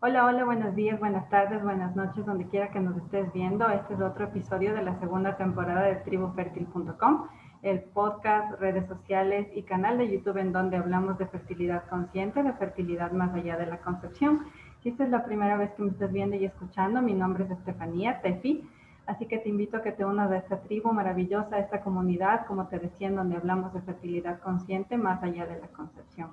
Hola, hola, buenos días, buenas tardes, buenas noches, donde quiera que nos estés viendo. Este es otro episodio de la segunda temporada de tribufertil.com, el podcast, redes sociales y canal de YouTube en donde hablamos de fertilidad consciente, de fertilidad más allá de la concepción. Si esta es la primera vez que me estás viendo y escuchando, mi nombre es Estefanía Tefi, así que te invito a que te unas a esta tribu maravillosa, a esta comunidad, como te decía, en donde hablamos de fertilidad consciente más allá de la concepción.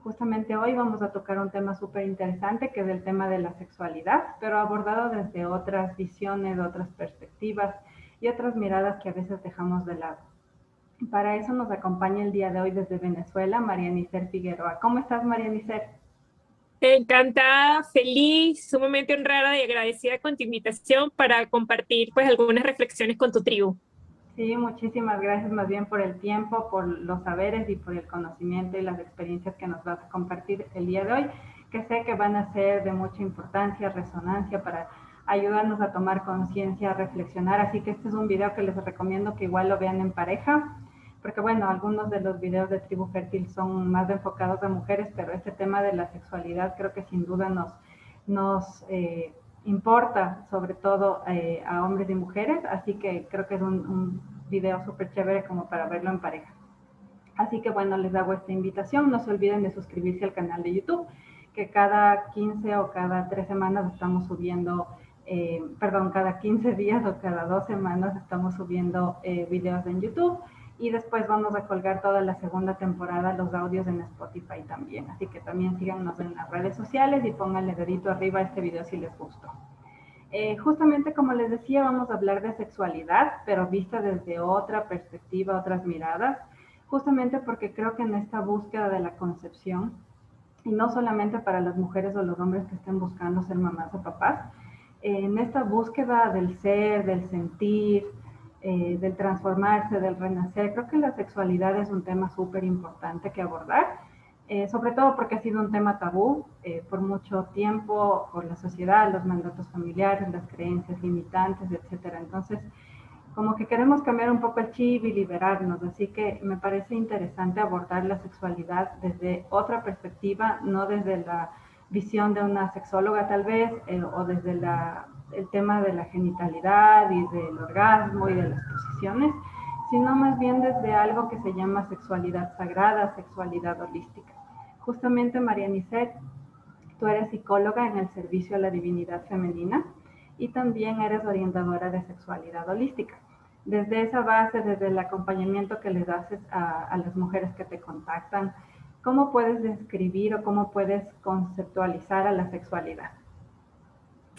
Justamente hoy vamos a tocar un tema súper interesante que es el tema de la sexualidad, pero abordado desde otras visiones, otras perspectivas y otras miradas que a veces dejamos de lado. Para eso nos acompaña el día de hoy desde Venezuela María Nicer Figueroa. ¿Cómo estás, María Nicer? Encantada, feliz, sumamente honrada y agradecida con tu invitación para compartir pues algunas reflexiones con tu tribu. Sí, muchísimas gracias más bien por el tiempo, por los saberes y por el conocimiento y las experiencias que nos vas a compartir el día de hoy, que sé que van a ser de mucha importancia, resonancia para ayudarnos a tomar conciencia, a reflexionar. Así que este es un video que les recomiendo que igual lo vean en pareja, porque bueno, algunos de los videos de Tribu Fértil son más enfocados a mujeres, pero este tema de la sexualidad creo que sin duda nos importa sobre todo a hombres y mujeres, así que creo que es un video súper chévere como para verlo en pareja. Así que bueno, les hago esta invitación, no se olviden de suscribirse al canal de YouTube, que cada 15 o cada 3 semanas estamos subiendo, cada 15 días o cada 2 semanas estamos subiendo videos en YouTube, y después vamos a colgar toda la segunda temporada, los audios en Spotify también. Así que también síganos en las redes sociales y pónganle dedito arriba a este video si les gustó. Justamente como les decía, vamos a hablar de sexualidad, pero vista desde otra perspectiva, otras miradas, justamente porque creo que en esta búsqueda de la concepción, y no solamente para las mujeres o los hombres que estén buscando ser mamás o papás, en esta búsqueda del ser, del sentir, del transformarse, del renacer, creo que la sexualidad es un tema súper importante que abordar, sobre todo porque ha sido un tema tabú por mucho tiempo, por la sociedad, los mandatos familiares, las creencias limitantes, etcétera. Entonces, como que queremos cambiar un poco el chip y liberarnos, así que me parece interesante abordar la sexualidad desde otra perspectiva, no desde la visión de una sexóloga tal vez, o desde el tema de la genitalidad y del orgasmo y de las posiciones, sino más bien desde algo que se llama sexualidad sagrada, sexualidad holística. Justamente María Nisset, tú eres psicóloga en el servicio a la divinidad femenina y también eres orientadora de sexualidad holística. Desde esa base, desde el acompañamiento que les haces a las mujeres que te contactan, ¿cómo puedes describir o cómo puedes conceptualizar a la sexualidad?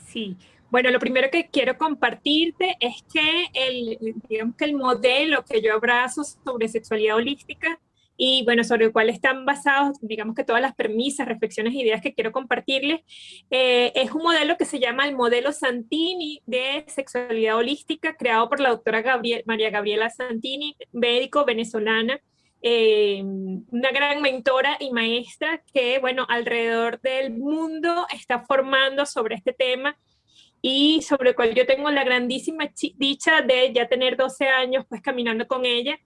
Sí, bueno, lo primero que quiero compartirte es que digamos que el modelo que yo abrazo sobre sexualidad holística y bueno, sobre el cual están basados, digamos que todas las premisas, reflexiones, ideas que quiero compartirles, es un modelo que se llama el modelo Santini de sexualidad holística, creado por la doctora María Gabriela Santini, médico venezolana, una gran mentora y maestra que, bueno, alrededor del mundo está formando sobre este tema y sobre el cual yo tengo la grandísima dicha de ya tener 12 años pues caminando con ella.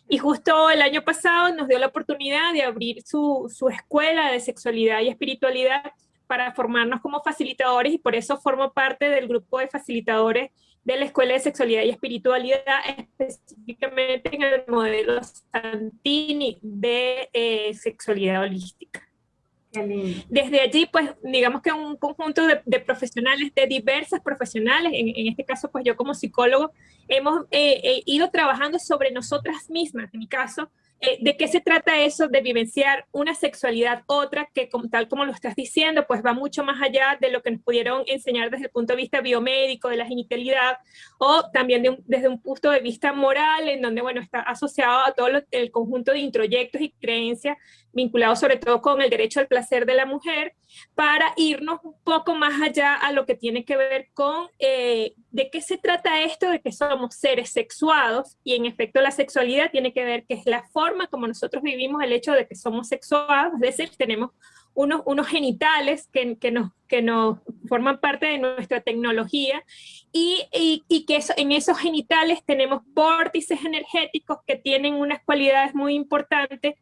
Y justo el año pasado nos dio la oportunidad de abrir su escuela de sexualidad y espiritualidad para formarnos como facilitadores y por eso formo parte del grupo de facilitadores de la Escuela de Sexualidad y Espiritualidad, específicamente en el modelo Santini de sexualidad holística. Qué lindo. Desde allí, pues, digamos que un conjunto de profesionales, de diversas profesionales, en este caso, pues yo como psicólogo, hemos ido trabajando sobre nosotras mismas, en mi caso, de qué se trata eso de vivenciar una sexualidad, otra que como, tal como lo estás diciendo, pues va mucho más allá de lo que nos pudieron enseñar desde el punto de vista biomédico, de la genitalidad, o también desde un punto de vista moral, en donde, bueno, está asociado a todo el conjunto de introyectos y creencias vinculados sobre todo con el derecho al placer de la mujer, para irnos un poco más allá a lo que tiene que ver con de qué se trata esto de que somos seres sexuados, y en efecto la sexualidad tiene que ver que es la forma como nosotros vivimos el hecho de que somos sexuados, es decir, tenemos unos genitales que nos forman parte de nuestra tecnología y que en esos genitales tenemos vórtices energéticos que tienen unas cualidades muy importantes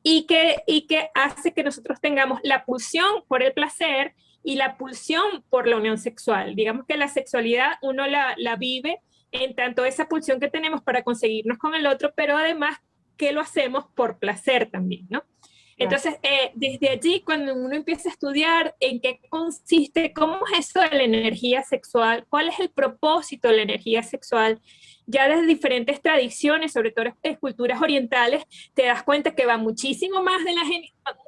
y que hace que nosotros tengamos la pulsión por el placer y la pulsión por la unión sexual. Digamos que la sexualidad uno la vive en tanto esa pulsión que tenemos para conseguirnos con el otro, pero además que lo hacemos por placer también, ¿no? Entonces, desde allí, cuando uno empieza a estudiar en qué consiste, cómo es eso de la energía sexual, cuál es el propósito de la energía sexual, ya desde diferentes tradiciones, sobre todo en culturas orientales, te das cuenta que va muchísimo más de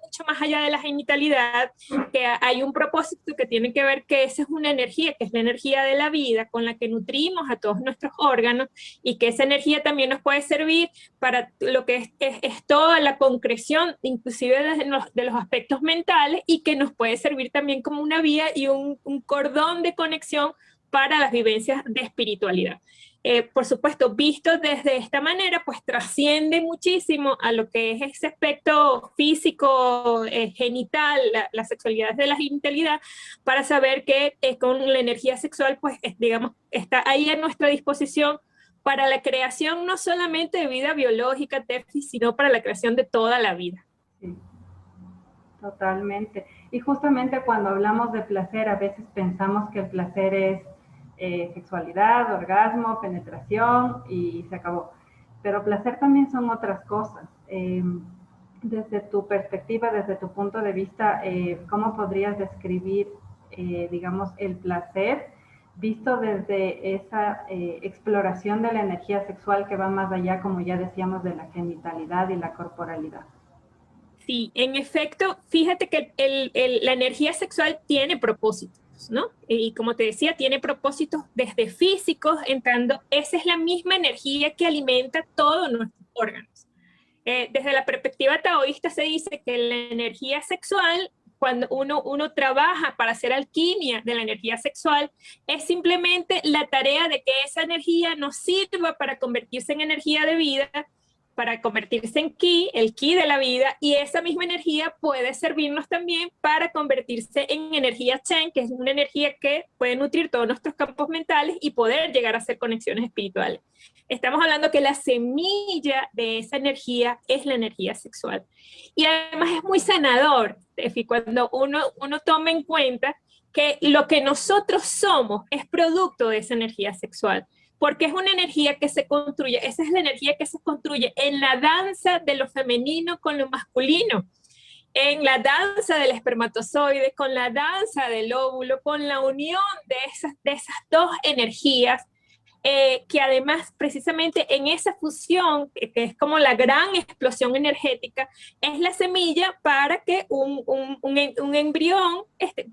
mucho más allá de la genitalidad, que hay un propósito que tiene que ver que esa es una energía, que es la energía de la vida, con la que nutrimos a todos nuestros órganos, y que esa energía también nos puede servir para lo que es toda la concreción, inclusive de los aspectos mentales, y que nos puede servir también como una vía y un cordón de conexión para las vivencias de espiritualidad. Por supuesto, visto desde esta manera, pues trasciende muchísimo a lo que es ese aspecto físico, genital, la sexualidad de la genitalidad, para saber que con la energía sexual, pues digamos, está ahí a nuestra disposición para la creación no solamente de vida biológica, Tefi, sino para la creación de toda la vida. Sí, totalmente. Y justamente cuando hablamos de placer, a veces pensamos que el placer es sexualidad, orgasmo, penetración y se acabó. Pero placer también son otras cosas. Desde tu perspectiva, desde tu punto de vista, ¿cómo podrías describir, digamos, el placer visto desde esa exploración de la energía sexual que va más allá, como ya decíamos, de la genitalidad y la corporalidad? Sí, en efecto, fíjate que la energía sexual tiene propósitos, ¿no? Y como te decía, tiene propósitos desde físicos, entrando, esa es la misma energía que alimenta todos nuestros órganos. Desde la perspectiva taoísta se dice que la energía sexual, cuando uno trabaja para hacer alquimia de la energía sexual, es simplemente la tarea de que esa energía nos sirva para convertirse en energía de vida, para convertirse en ki, el ki de la vida, y esa misma energía puede servirnos también para convertirse en energía Chen, que es una energía que puede nutrir todos nuestros campos mentales y poder llegar a hacer conexiones espirituales. Estamos hablando que la semilla de esa energía es la energía sexual. Y además es muy sanador, Tefi, cuando uno toma en cuenta que lo que nosotros somos es producto de esa energía sexual, porque es una energía que se construye, esa es la energía que se construye en la danza de lo femenino con lo masculino, en la danza del espermatozoide, con la danza del óvulo, con la unión de esas dos energías, que además precisamente en esa fusión, que es como la gran explosión energética, es la semilla para que un embrión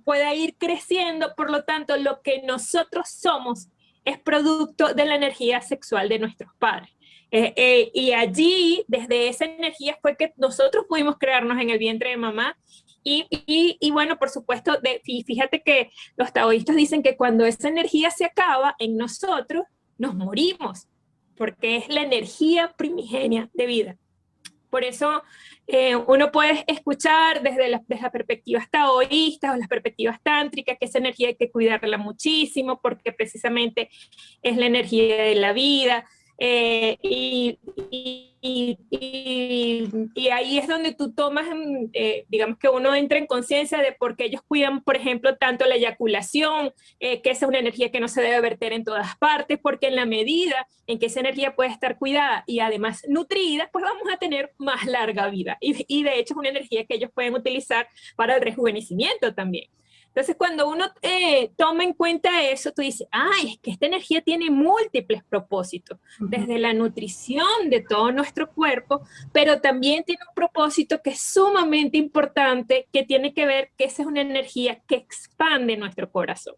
pueda ir creciendo. Por lo tanto, lo que nosotros somos es producto de la energía sexual de nuestros padres. Y allí, desde esa energía, fue que nosotros pudimos crearnos en el vientre de mamá. Y bueno, por supuesto, fíjate que los taoístas dicen que cuando esa energía se acaba en nosotros, nos morimos, porque es la energía primigenia de vida. Por eso uno puede escuchar desde las perspectivas taoístas o las perspectivas tántricas que esa energía hay que cuidarla muchísimo porque precisamente es la energía de la vida. Y ahí es donde tú tomas, digamos que uno entra en conciencia de por qué ellos cuidan, por ejemplo, tanto la eyaculación, que esa es una energía que no se debe verter en todas partes, porque en la medida en que esa energía puede estar cuidada y además nutrida, pues vamos a tener más larga vida. Y de hecho es una energía que ellos pueden utilizar para el rejuvenecimiento también. Entonces, cuando uno toma en cuenta eso, tú dices, ay, es que esta energía tiene múltiples propósitos, desde la nutrición de todo nuestro cuerpo, pero también tiene un propósito que es sumamente importante, que tiene que ver que esa es una energía que expande nuestro corazón.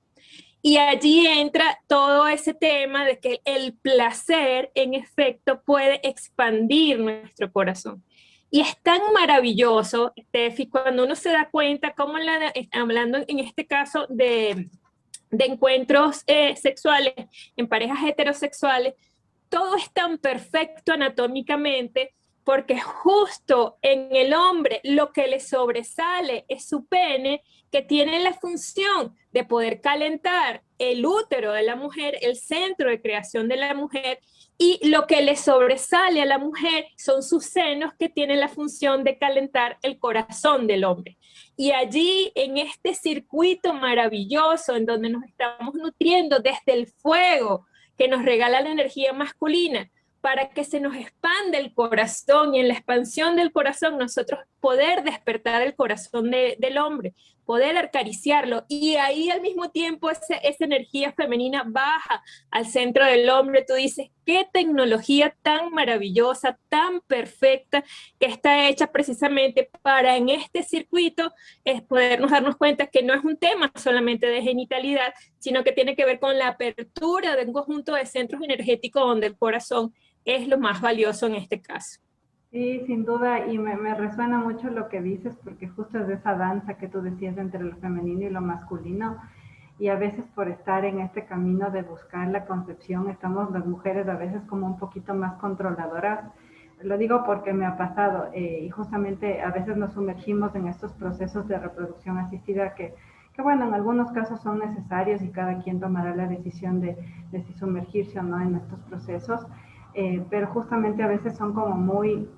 Y allí entra todo ese tema de que el placer, en efecto, puede expandir nuestro corazón. Y es tan maravilloso, Steffi, cuando uno se da cuenta, como hablando en este caso de encuentros sexuales en parejas heterosexuales, todo es tan perfecto anatómicamente porque justo en el hombre lo que le sobresale es su pene, que tiene la función de poder calentar el útero de la mujer, el centro de creación de la mujer, y lo que le sobresale a la mujer son sus senos, que tienen la función de calentar el corazón del hombre. Y allí, en este circuito maravilloso, en donde nos estamos nutriendo desde el fuego que nos regala la energía masculina, para que se nos expanda el corazón, y en la expansión del corazón nosotros poder despertar el corazón del hombre, poder acariciarlo, y ahí al mismo tiempo esa energía femenina baja al centro del hombre. Tú dices, qué tecnología tan maravillosa, tan perfecta, que está hecha precisamente para en este circuito es podernos darnos cuenta que no es un tema solamente de genitalidad, sino que tiene que ver con la apertura de un conjunto de centros energéticos donde el corazón es lo más valioso en este caso. Sí, sin duda, y me resuena mucho lo que dices, porque justo es de esa danza que tú decías entre lo femenino y lo masculino, y a veces por estar en este camino de buscar la concepción, estamos las mujeres a veces como un poquito más controladoras. Lo digo porque me ha pasado, y justamente a veces nos sumergimos en estos procesos de reproducción asistida que bueno, en algunos casos son necesarios y cada quien tomará la decisión de si sumergirse o no en estos procesos, pero justamente a veces son como muy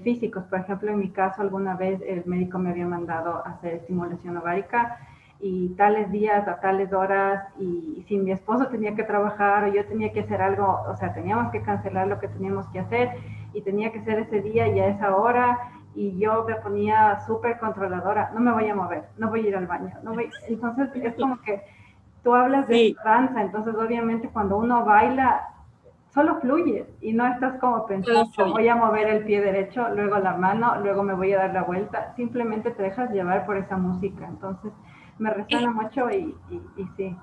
físicos. Por ejemplo, en mi caso, alguna vez el médico me había mandado a hacer estimulación ovárica y tales días a tales horas, y si mi esposo tenía que trabajar o yo tenía que hacer algo, o sea, teníamos que cancelar lo que teníamos que hacer y tenía que ser ese día y a esa hora, y yo me ponía súper controladora, no me voy a mover, no voy a ir al baño, no voy. Entonces es como que tú hablas de Sí. danza, entonces obviamente cuando uno baila solo fluyes y no estás como pensando, voy a mover el pie derecho, luego la mano, luego me voy a dar la vuelta, simplemente te dejas llevar por esa música. Entonces me resuena mucho y sí.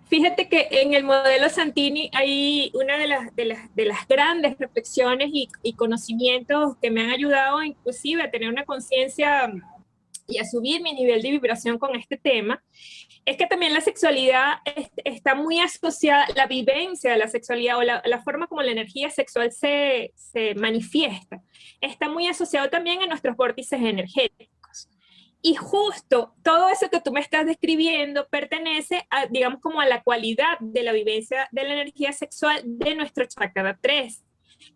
Fíjate que en el modelo Santini hay una de las grandes reflexiones y conocimientos que me han ayudado inclusive a tener una conciencia y a subir mi nivel de vibración con este tema, es que también la sexualidad está muy asociada, la vivencia de la sexualidad o la forma como la energía sexual se manifiesta, está muy asociado también a nuestros vórtices energéticos. Y justo todo eso que tú me estás describiendo pertenece a, digamos, como a la cualidad de la vivencia de la energía sexual de nuestro chakra 3,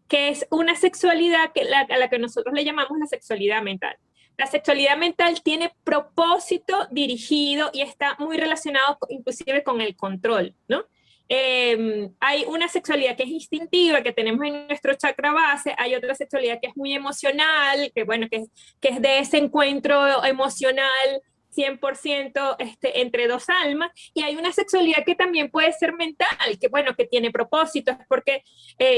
que es una sexualidad a la que nosotros le llamamos la sexualidad mental. La sexualidad mental tiene propósito dirigido y está muy relacionado inclusive con el control, ¿no? Hay una sexualidad que es instintiva, que tenemos en nuestro chakra base, hay otra sexualidad que es muy emocional, que es de ese encuentro emocional 100% entre dos almas, y hay una sexualidad que también puede ser mental, que bueno, que tiene propósitos, porque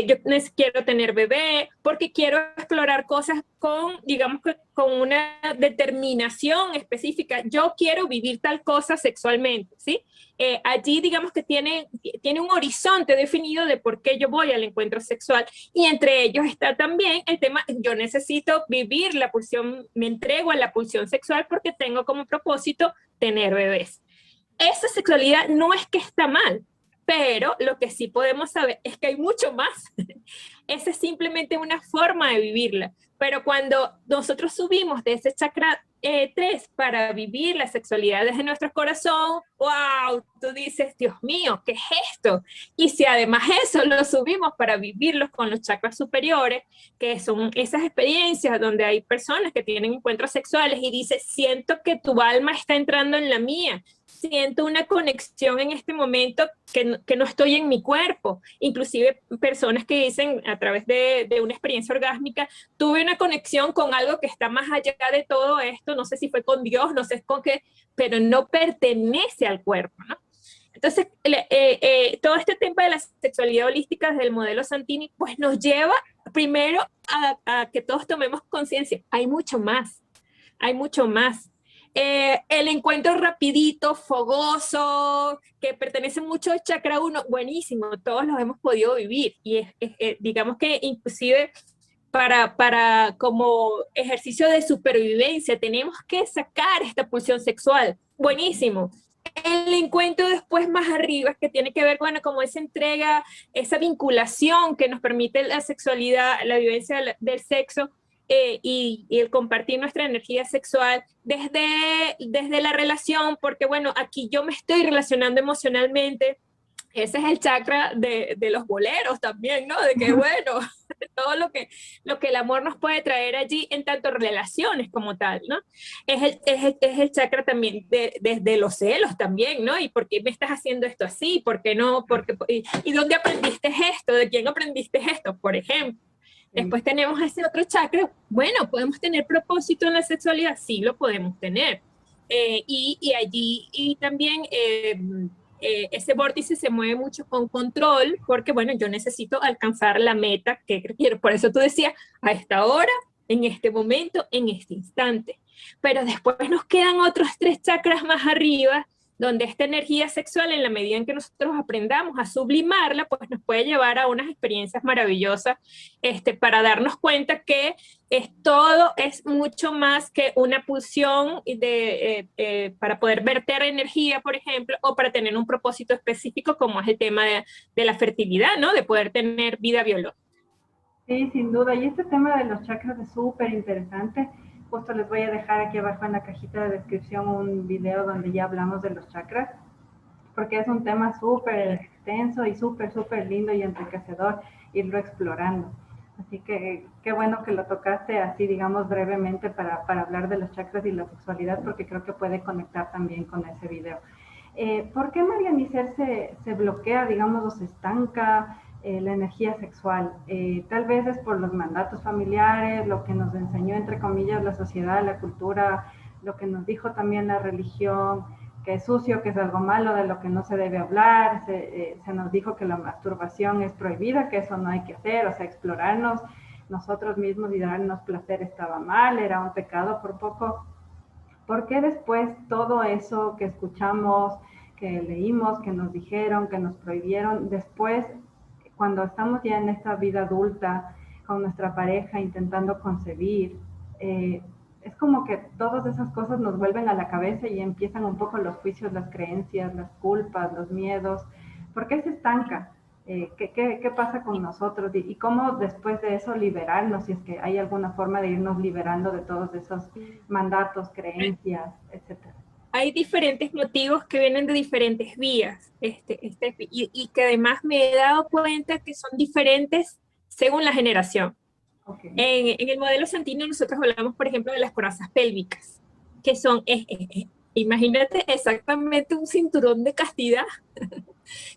yo quiero tener bebé, porque quiero explorar cosas con, digamos, con una determinación específica, yo quiero vivir tal cosa sexualmente, ¿sí? Allí digamos que tiene un horizonte definido de por qué yo voy al encuentro sexual, y entre ellos está también el tema, yo necesito vivir la pulsión, me entrego a la pulsión sexual porque tengo como propósito tener bebés. Esa sexualidad no es que está mal, pero lo que sí podemos saber es que hay mucho más. Esa es simplemente una forma de vivirla. Pero cuando nosotros subimos de ese chakra 3 para vivir la sexualidad desde nuestro corazón, wow, tú dices, Dios mío, ¿qué es esto? Y si además eso lo subimos para vivirlos con los chakras superiores, que son esas experiencias donde hay personas que tienen encuentros sexuales y dices, siento que tu alma está entrando en la mía, siento una conexión en este momento que no estoy en mi cuerpo. Inclusive personas que dicen a través de una experiencia orgásmica, tuve una conexión con algo que está más allá de todo esto, no sé si fue con Dios, no sé con qué, pero no pertenece al cuerpo, ¿no? Entonces, todo este tema de la sexualidad holística desde el modelo Santini, pues nos lleva primero a que todos tomemos conciencia. Hay mucho más, hay mucho más. El encuentro rapidito, fogoso, que pertenece mucho al chakra 1, buenísimo, todos los hemos podido vivir. Y digamos que inclusive para como ejercicio de supervivencia tenemos que sacar esta pulsión sexual. Buenísimo. el encuentro después más arriba, que tiene que ver, bueno, como esa entrega, esa vinculación que nos permite la sexualidad, la vivencia del sexo, y el compartir nuestra energía sexual desde la relación, porque bueno, aquí yo me estoy relacionando emocionalmente. Ese es el chakra de los boleros también, ¿no? De que, bueno, todo lo que el amor nos puede traer allí en tanto relaciones como tal, ¿no? Es el chakra también de los celos también, ¿no? ¿Y por qué me estás haciendo esto así? ¿Por qué no? ¿Y dónde aprendiste esto? ¿De quién aprendiste esto? Por ejemplo. Después tenemos ese otro chakra. Bueno, ¿podemos tener propósito en la sexualidad? Sí, lo podemos tener. Y allí, y también ese vórtice se mueve mucho con control, porque bueno, yo necesito alcanzar la meta que quiero. Por eso tú decías, a esta hora, en este momento, en este instante. Pero después nos quedan otros 3 chakras más arriba, donde esta energía sexual, en la medida en que nosotros aprendamos a sublimarla, pues nos puede llevar a unas experiencias maravillosas, para darnos cuenta que todo es mucho más que una pulsión para poder verter energía, por ejemplo, o para tener un propósito específico, como es el tema de la fertilidad, ¿no? De poder tener vida biológica. Sí, sin duda. Y este tema de los chakras es súper interesante. Justo les voy a dejar aquí abajo en la cajita de descripción un video donde ya hablamos de los chakras, porque es un tema súper extenso y súper, súper lindo y enriquecedor irlo explorando. Así que qué bueno que lo tocaste así, digamos, brevemente para hablar de los chakras y la sexualidad, porque creo que puede conectar también con ese video. ¿Por qué María Miser se bloquea, digamos, o se estanca la energía sexual? Tal vez es por los mandatos familiares, lo que nos enseñó, entre comillas, la sociedad, la cultura, lo que nos dijo también la religión, que es sucio, que es algo malo, de lo que no se debe hablar. Se nos dijo que la masturbación es prohibida, que eso no hay que hacer, o sea, explorarnos nosotros mismos y darnos placer estaba mal, era un pecado por poco. ¿Por qué después todo eso que escuchamos, que leímos, que nos dijeron, que nos prohibieron, después, cuando estamos ya en esta vida adulta, con nuestra pareja intentando concebir, es como que todas esas cosas nos vuelven a la cabeza y empiezan un poco los juicios, las creencias, las culpas, los miedos? ¿Por qué se estanca? ¿Qué pasa con nosotros? Y cómo después de eso liberarnos, si es que hay alguna forma de irnos liberando de todos esos mandatos, creencias, etcétera. Hay diferentes motivos que vienen de diferentes vías, y que además me he dado cuenta que son diferentes según la generación. Okay. En el modelo Santino nosotros hablamos, por ejemplo, de las corazas pélvicas, que son, imagínate exactamente un cinturón de castidad,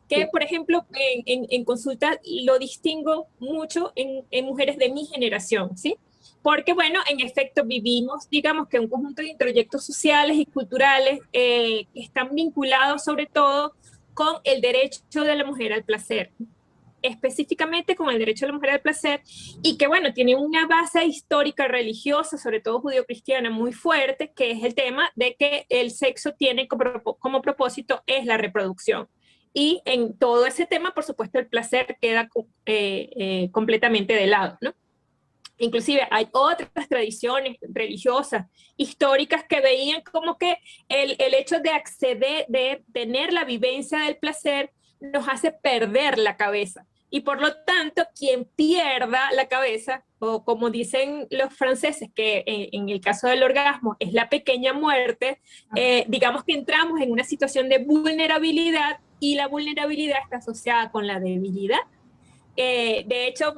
que por ejemplo en consulta lo distingo mucho en mujeres de mi generación, ¿sí? Porque bueno, en efecto vivimos, digamos que un conjunto de introyectos sociales y culturales que están vinculados sobre todo con el derecho de la mujer al placer, específicamente con el derecho de la mujer al placer, y que bueno, tiene una base histórica religiosa, sobre todo judío-cristiana, muy fuerte, que es el tema de que el sexo tiene como propósito es la reproducción. Y en todo ese tema, por supuesto, el placer queda completamente de lado, ¿no? Inclusive hay otras tradiciones religiosas, históricas, que veían como que el hecho de acceder, de tener la vivencia del placer, nos hace perder la cabeza. Y por lo tanto, quien pierda la cabeza, o como dicen los franceses, que en el caso del orgasmo es la pequeña muerte, digamos que entramos en una situación de vulnerabilidad, y la vulnerabilidad está asociada con la debilidad. De hecho,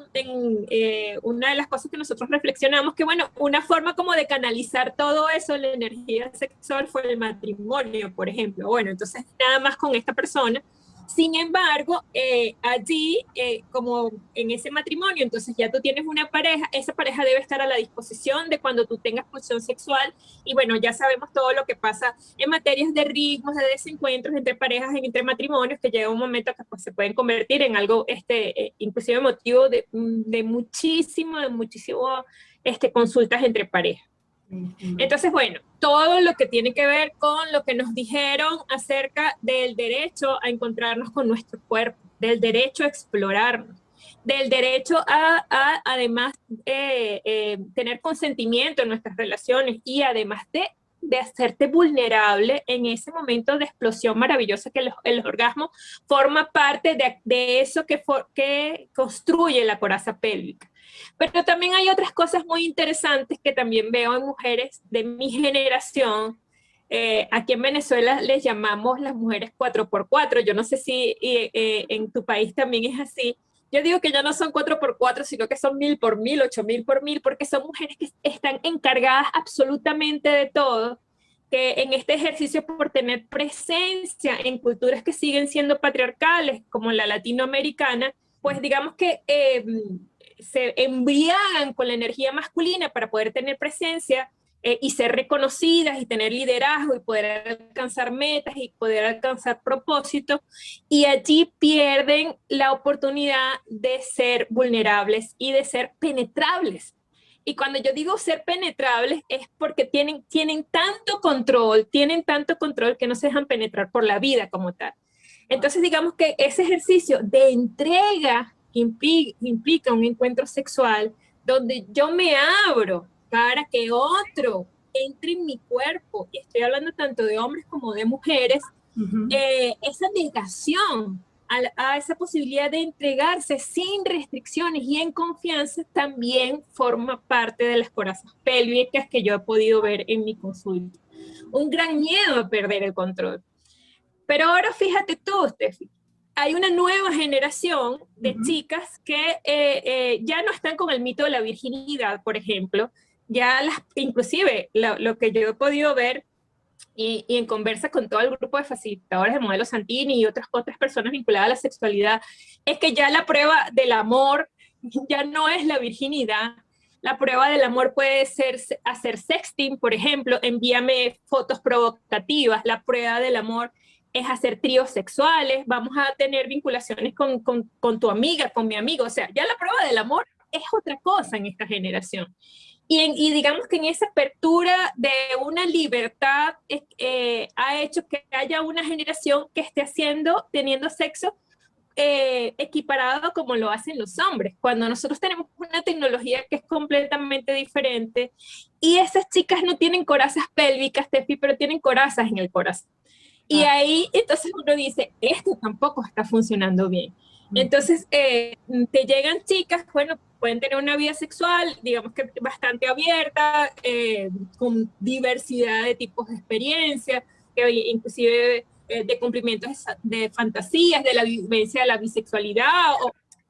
una de las cosas que nosotros reflexionamos, que bueno, una forma como de canalizar todo eso, la energía sexual, fue el matrimonio, por ejemplo. Bueno, entonces nada más con esta persona. Sin embargo, allí, como en ese matrimonio, entonces ya tú tienes una pareja, esa pareja debe estar a la disposición de cuando tú tengas pulsión sexual, y bueno, ya sabemos todo lo que pasa en materias de ritmos, de desencuentros entre parejas, entre matrimonios, que llega un momento que pues, se pueden convertir en algo, inclusive motivo de muchísimo, consultas entre parejas. Entonces, bueno, todo lo que tiene que ver con lo que nos dijeron acerca del derecho a encontrarnos con nuestro cuerpo, del derecho a explorarnos, del derecho además, tener consentimiento en nuestras relaciones, y además de de hacerte vulnerable en ese momento de explosión maravillosa que el orgasmo forma parte de eso que construye la coraza pélvica. Pero también hay otras cosas muy interesantes que también veo en mujeres de mi generación. Aquí en Venezuela les llamamos las mujeres 4x4. Yo no sé si en tu país también es así. Yo digo que ya no son 4x4, sino que son 1000x1000, 8000x1000, porque son mujeres que están encargadas absolutamente de todo, que en este ejercicio por tener presencia en culturas que siguen siendo patriarcales, como la latinoamericana, pues digamos que se embriagan con la energía masculina para poder tener presencia y ser reconocidas y tener liderazgo y poder alcanzar metas y poder alcanzar propósitos, y allí pierden la oportunidad de ser vulnerables y de ser penetrables. Y cuando yo digo ser penetrables es porque tienen tanto control que no se dejan penetrar por la vida como tal. Entonces digamos que ese ejercicio de entrega implica un encuentro sexual donde yo me abro para que otro entre en mi cuerpo, y estoy hablando tanto de hombres como de mujeres, esa negación a esa posibilidad de entregarse sin restricciones y en confianza también forma parte de las corazas pélvicas que yo he podido ver en mi consulta. Un gran miedo a perder el control. Pero ahora fíjate tú, Steffi, hay una nueva generación de chicas que ya no están con el mito de la virginidad, por ejemplo, inclusive lo que yo he podido ver y en conversa con todo el grupo de facilitadores de Modelo Santini y otras personas vinculadas a la sexualidad, es que ya la prueba del amor ya no es la virginidad. La prueba del amor puede ser hacer sexting, por ejemplo, envíame fotos provocativas. La prueba del amor es hacer tríos sexuales, vamos a tener vinculaciones con tu amiga, con mi amigo. O sea, ya la prueba del amor es otra cosa en esta generación. Y digamos que en esa apertura de una libertad ha hecho que haya una generación que esté teniendo sexo equiparado como lo hacen los hombres, cuando nosotros tenemos una tecnología que es completamente diferente, y esas chicas no tienen corazas pélvicas, Tefi, pero tienen corazas en el corazón. Y ahí entonces uno dice, esto tampoco está funcionando bien. Entonces te llegan chicas, bueno, pueden tener una vida sexual, digamos que bastante abierta, con diversidad de tipos de experiencias, que inclusive de cumplimientos de fantasías, de la vivencia de la bisexualidad,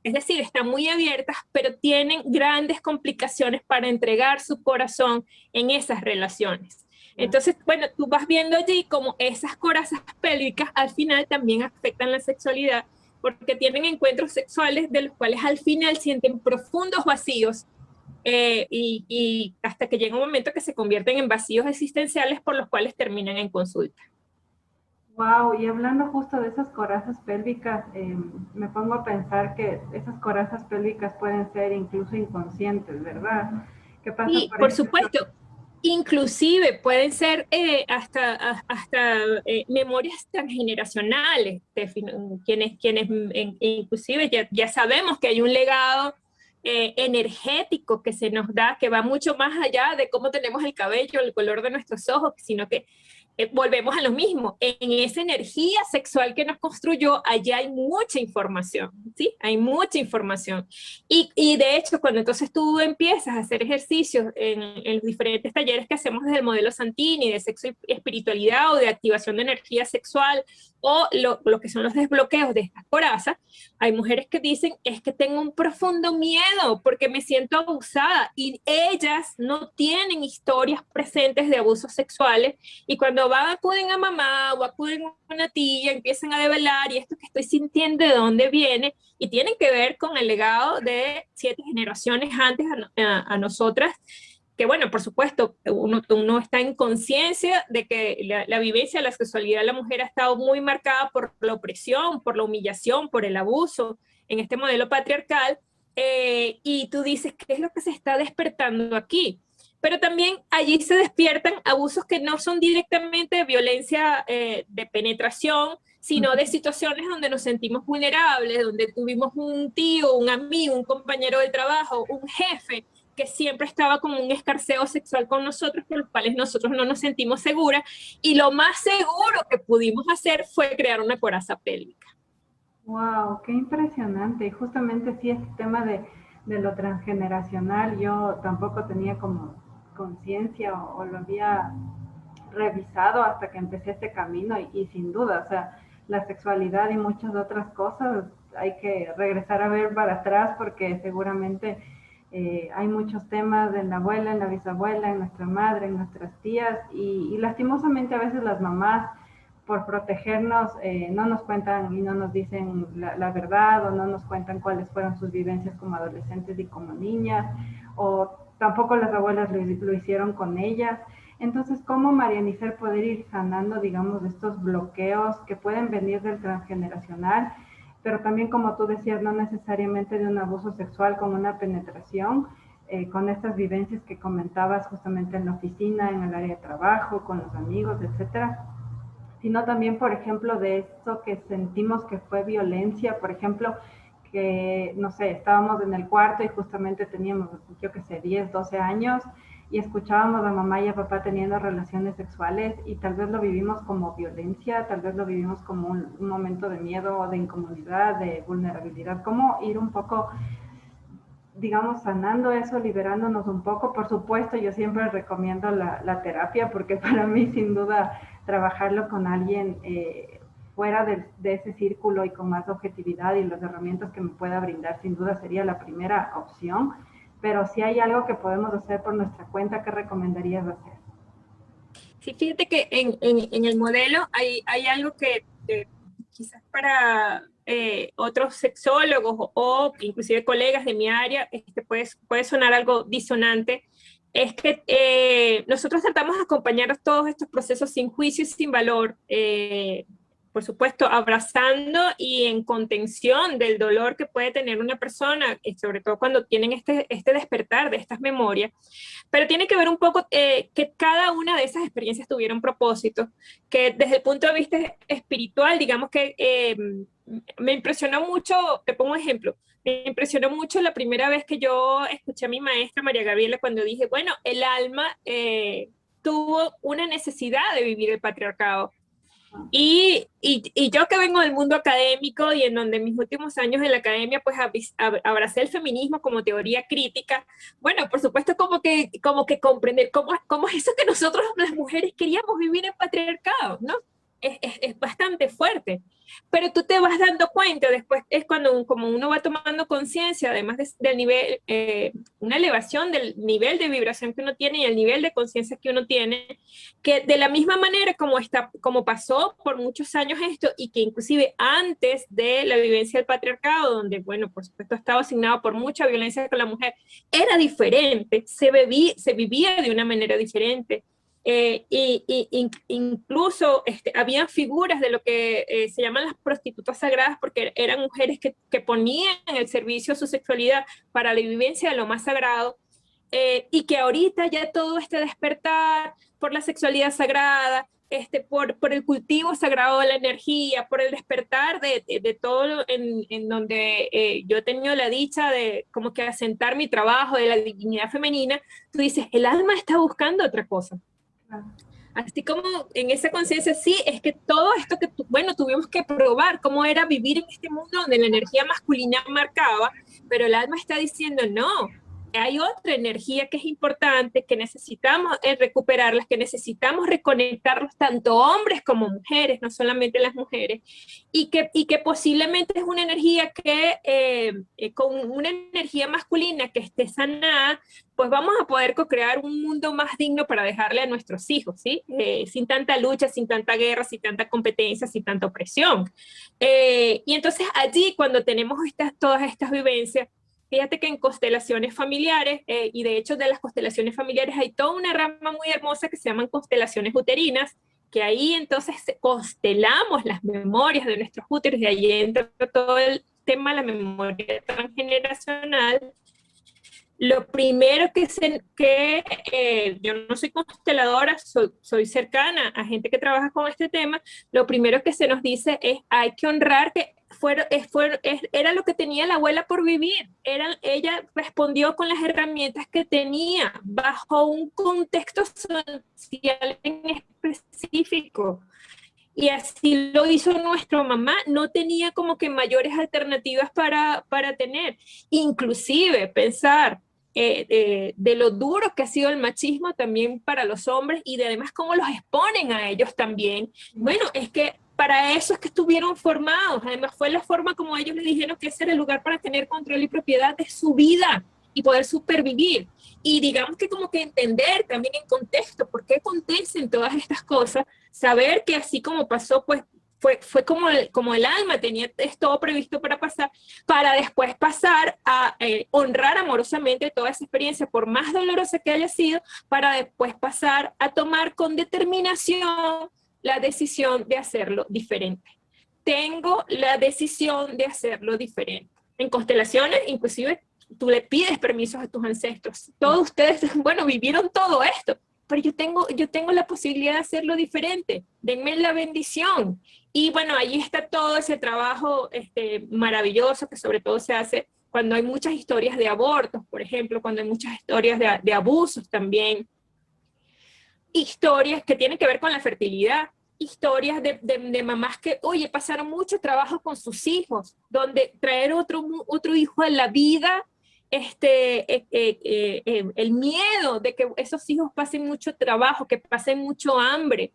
es decir, están muy abiertas, pero tienen grandes complicaciones para entregar su corazón en esas relaciones. Entonces, bueno, tú vas viendo allí como esas corazas pélvicas al final también afectan la sexualidad, porque tienen encuentros sexuales de los cuales al final sienten profundos vacíos y hasta que llega un momento que se convierten en vacíos existenciales por los cuales terminan en consulta. Wow, y hablando justo de esas corazas pélvicas, me pongo a pensar que esas corazas pélvicas pueden ser incluso inconscientes, ¿verdad? ¿Qué pasa? Sí, por supuesto. Inclusive pueden ser hasta memorias transgeneracionales. Quienes inclusive ya sabemos que hay un legado energético que se nos da, que va mucho más allá de cómo tenemos el cabello, el color de nuestros ojos, sino que volvemos a lo mismo. En esa energía sexual que nos construyó, allá hay mucha información, ¿sí? Hay mucha información. Y de hecho, cuando entonces tú empiezas a hacer ejercicios en los diferentes talleres que hacemos desde el modelo Santini, de sexo y espiritualidad o de activación de energía sexual, o lo que son los desbloqueos de estas corazas, hay mujeres que dicen, es que tengo un profundo miedo porque me siento abusada, y ellas no tienen historias presentes de abusos sexuales, y cuando acuden a mamá o acuden a una tía, empiezan a develar, y esto que estoy sintiendo, ¿de dónde viene? Y tienen que ver con el legado de 7 generaciones antes a nosotras, que bueno, por supuesto, uno está en conciencia de que la vivencia de la sexualidad de la mujer ha estado muy marcada por la opresión, por la humillación, por el abuso en este modelo patriarcal, y tú dices, ¿qué es lo que se está despertando aquí? Pero también allí se despiertan abusos que no son directamente de violencia de penetración, sino de situaciones donde nos sentimos vulnerables, donde tuvimos un tío, un amigo, un compañero del trabajo, un jefe que siempre estaba como un escarceo sexual con nosotros, por los cuales nosotros no nos sentimos seguras, y lo más seguro que pudimos hacer fue crear una coraza pélvica. Wow, qué impresionante. Y justamente sí, este tema de lo transgeneracional, yo tampoco tenía como conciencia o lo había revisado hasta que empecé este camino y sin duda, o sea, la sexualidad y muchas otras cosas hay que regresar a ver para atrás porque seguramente hay muchos temas en la abuela, en la bisabuela, en nuestra madre, en nuestras tías y lastimosamente a veces las mamás por protegernos no nos cuentan y no nos dicen la verdad o no nos cuentan cuáles fueron sus vivencias como adolescentes y como niñas o tampoco las abuelas lo hicieron con ellas. Entonces, ¿cómo Marianicer poder ir sanando, digamos, estos bloqueos que pueden venir del transgeneracional, pero también, como tú decías, no necesariamente de un abuso sexual con una penetración, con estas vivencias que comentabas justamente en la oficina, en el área de trabajo, con los amigos, etcétera, sino también, por ejemplo, de esto que sentimos que fue violencia, por ejemplo, que, no sé, estábamos en el cuarto y justamente teníamos, yo qué sé, 10, 12 años y escuchábamos a mamá y a papá teniendo relaciones sexuales y tal vez lo vivimos como violencia, tal vez lo vivimos como un momento de miedo, de incomodidad, de vulnerabilidad. ¿Cómo ir un poco, digamos, sanando eso, liberándonos un poco? Por supuesto, yo siempre recomiendo la terapia porque para mí, sin duda, trabajarlo con alguien fuera de ese círculo y con más objetividad y las herramientas que me pueda brindar, sin duda sería la primera opción. Pero si hay algo que podemos hacer por nuestra cuenta, ¿qué recomendarías hacer? Sí, fíjate que en el modelo hay algo que quizás para otros sexólogos o inclusive colegas de mi área puede sonar algo disonante, es que nosotros tratamos de acompañar todos estos procesos sin juicio y sin valor, por supuesto, abrazando y en contención del dolor que puede tener una persona, sobre todo cuando tienen este despertar de estas memorias, pero tiene que ver un poco que cada una de esas experiencias tuviera un propósito, que desde el punto de vista espiritual, digamos que me impresionó mucho, te pongo un ejemplo, me impresionó mucho la primera vez que yo escuché a mi maestra María Gabriela cuando dije, bueno, el alma tuvo una necesidad de vivir el patriarcado. Y yo que vengo del mundo académico y en donde mis últimos años en la academia pues abracé el feminismo como teoría crítica, bueno, por supuesto como que comprender cómo es eso que nosotros las mujeres queríamos vivir en patriarcado, ¿no? Es bastante fuerte, pero tú te vas dando cuenta, después es cuando como uno va tomando conciencia, además del nivel, una elevación del nivel de vibración que uno tiene y el nivel de conciencia que uno tiene, que de la misma manera como pasó por muchos años esto y que inclusive antes de la vivencia del patriarcado, donde, bueno, por supuesto estaba asignado por mucha violencia con la mujer, era diferente, se vivía de una manera diferente. Incluso había figuras de lo que se llaman las prostitutas sagradas porque eran mujeres que ponían en el servicio su sexualidad para la vivencia de lo más sagrado, y que ahorita ya todo este despertar por la sexualidad sagrada, por el cultivo sagrado de la energía, por el despertar de todo en donde yo he tenido la dicha de como que asentar mi trabajo de la dignidad femenina, tú dices, el alma está buscando otra cosa. Así como en esa conciencia, sí, es que todo esto que, bueno, tuvimos que probar cómo era vivir en este mundo donde la energía masculina marcaba, pero el alma está diciendo, no, hay otra energía que es importante, que necesitamos recuperarlas, que necesitamos reconectarlos tanto hombres como mujeres, no solamente las mujeres, y que posiblemente es una energía que con una energía masculina que esté sanada, pues vamos a poder co-crear un mundo más digno para dejarle a nuestros hijos, ¿sí? Sin tanta lucha, sin tanta guerra, sin tanta competencia, sin tanta opresión. Y entonces allí, cuando tenemos todas estas vivencias, fíjate que en constelaciones familiares, y de hecho de las constelaciones familiares hay toda una rama muy hermosa que se llaman constelaciones uterinas, que ahí entonces constelamos las memorias de nuestros úteros y ahí entra todo el tema de la memoria transgeneracional. lo primero yo no soy consteladora, soy cercana a gente que trabaja con este tema, lo primero que se nos dice es hay que honrar que era lo que tenía la abuela por vivir, ella respondió con las herramientas que tenía, bajo un contexto social en específico. Y así lo hizo nuestra mamá, no tenía como que mayores alternativas para tener. Inclusive pensar de lo duro que ha sido el machismo también para los hombres y de además cómo los exponen a ellos también. Bueno, es que para eso es que estuvieron formados. Además fue la forma como ellos les dijeron que ese era el lugar para tener control y propiedad de su vida y poder supervivir. Y digamos que como que entender también en contexto por qué acontecen todas estas cosas, saber que así como pasó, pues fue como el alma tenía todo previsto para pasar, para después pasar a honrar amorosamente toda esa experiencia, por más dolorosa que haya sido, para después pasar a tomar con determinación la decisión de hacerlo diferente. Tengo la decisión de hacerlo diferente. En constelaciones, inclusive, tú le pides permisos a tus ancestros. Todos ustedes, bueno, vivieron todo esto, pero yo tengo la posibilidad de hacerlo diferente. Denme la bendición. Y bueno, ahí está todo ese trabajo maravilloso que sobre todo se hace cuando hay muchas historias de abortos, por ejemplo, cuando hay muchas historias de abusos también. Historias que tienen que ver con la fertilidad, historias de mamás que, oye, pasaron mucho trabajo con sus hijos, donde traer otro hijo a la vida, el miedo de que esos hijos pasen mucho trabajo, que pasen mucho hambre,